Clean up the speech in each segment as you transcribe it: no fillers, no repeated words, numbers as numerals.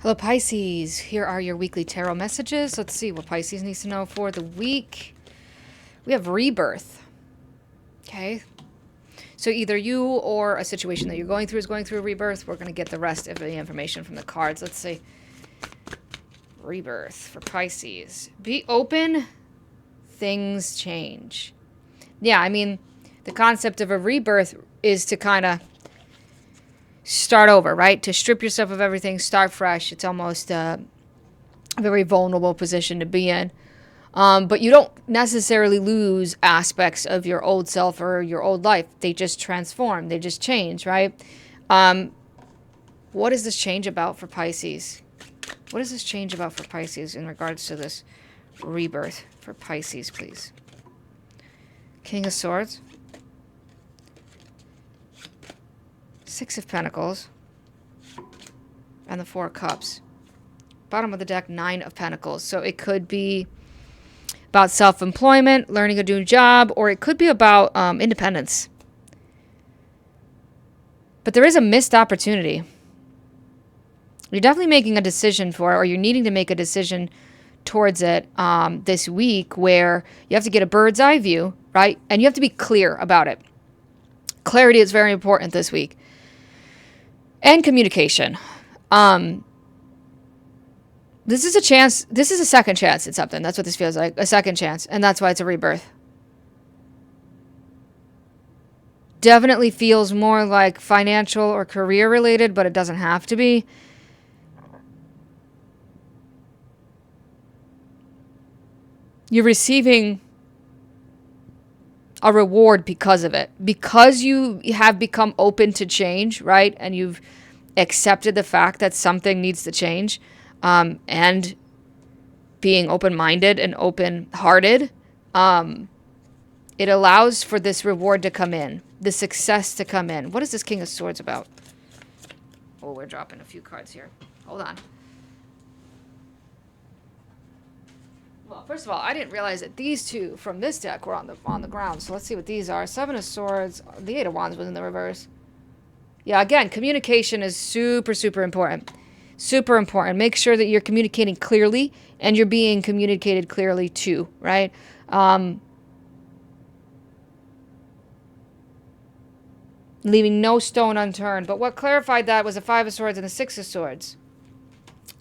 Hello, Pisces. Here are your weekly tarot messages. Let's see what Pisces needs to know for the week. We have rebirth. Okay. So either you or a situation that you're going through is going through a rebirth. We're going to get the rest of the information from the cards. Let's see. Rebirth for Pisces. Be open. Things change. Yeah, I mean, the concept of a rebirth is to kind of start over, right? To strip yourself of everything, start fresh. It's almost a very vulnerable position to be in. But you don't necessarily lose aspects of your old self or your old life. They just transform. They just change, right? What is this change about for Pisces? What is this change about for Pisces in regards to this rebirth for Pisces, please? King of Swords. Six of Pentacles. And the Four of Cups. Bottom of the deck, Nine of Pentacles. So it could be about self-employment, learning a new job, or it could be about independence. But there is a missed opportunity. You're definitely making a decision for it, or you're needing to make a decision towards it this week where you have to get a bird's eye view, right? And you have to be clear about it. Clarity is very important this week. And communication. This is a chance. This is a second chance at something. That's what this feels like. A second chance. And that's why it's a rebirth. Definitely feels more like financial or career related, but it doesn't have to be. You're receiving a reward because of it. Because you have become open to change, right? And you've accepted the fact that something needs to change. And being open-minded and open-hearted, it allows for this reward to come in, the success to come in. What is this King of Swords about? Oh, we're dropping a few cards here. Hold on. Well, first of all, I didn't realize that these two from this deck were on the ground. So let's see what these are. Seven of Swords. The Eight of Wands was in the reverse. Yeah, again, communication is super, super important. Super important. Make sure that you're communicating clearly and you're being communicated clearly too, right? Leaving no stone unturned. But what clarified that was a Five of Swords and a Six of Swords.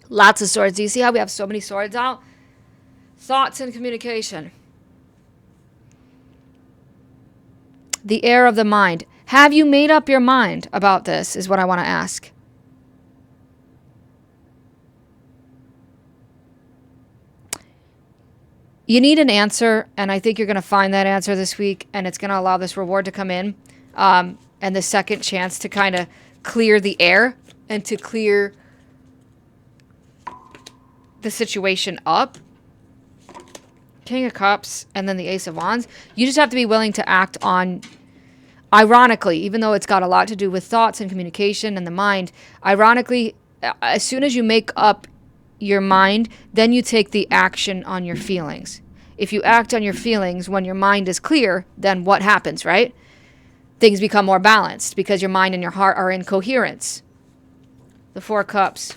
Lots of swords. Do you see how we have so many swords out? Thoughts and communication. The air of the mind. Have you made up your mind about this is what I want to ask. You need an answer, and I think you're going to find that answer this week, and it's going to allow this reward to come in, and the second chance to kind of clear the air and to clear the situation up. King of Cups, and then the Ace of Wands. You just have to be willing to act on, ironically, even though it's got a lot to do with thoughts and communication and the mind, ironically, as soon as you make up your mind, then you take the action on your feelings. If you act on your feelings when your mind is clear, then what happens, right? Things become more balanced because your mind and your heart are in coherence. The Four Cups.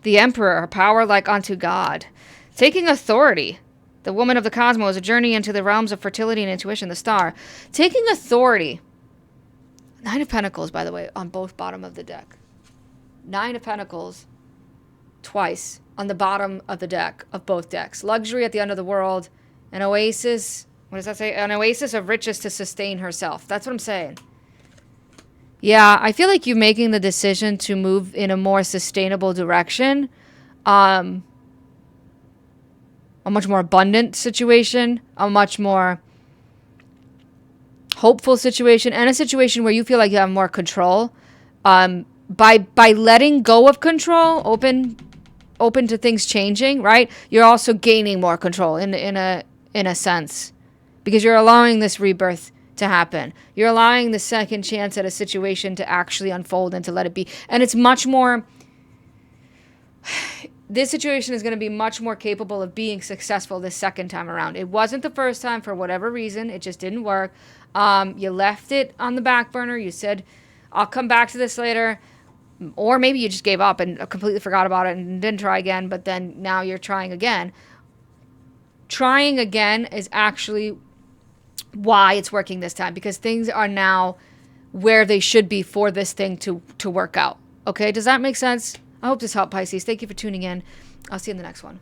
The Emperor, power like unto God. Taking authority. The Woman of the Cosmos, a journey into the realms of fertility and intuition, the Star. Taking authority. Nine of Pentacles, by the way, on both bottom of the deck. Nine of Pentacles twice on the bottom of the deck, of both decks. Luxury at the end of the world. An oasis. What does that say? An oasis of riches to sustain herself. That's what I'm saying. Yeah, I feel like you're making the decision to move in a more sustainable direction. A much more abundant situation. A much more hopeful situation. And a situation where you feel like you have more control. By letting go of control, open to things changing, right? You're also gaining more control in a sense, because you're allowing this rebirth to happen. You're allowing the second chance at a situation to actually unfold and to let it be. And it's much more. This situation is going to be much more capable of being successful this second time around. It wasn't the first time for whatever reason. It just didn't work. You left it on the back burner. You said, I'll come back to this later. Or maybe you just gave up and completely forgot about it and didn't try again, but then now you're trying again. Trying again is actually why it's working this time, because things are now where they should be for this thing to work out. Okay, does that make sense? I hope this helped, Pisces. Thank you for tuning in. I'll see you in the next one.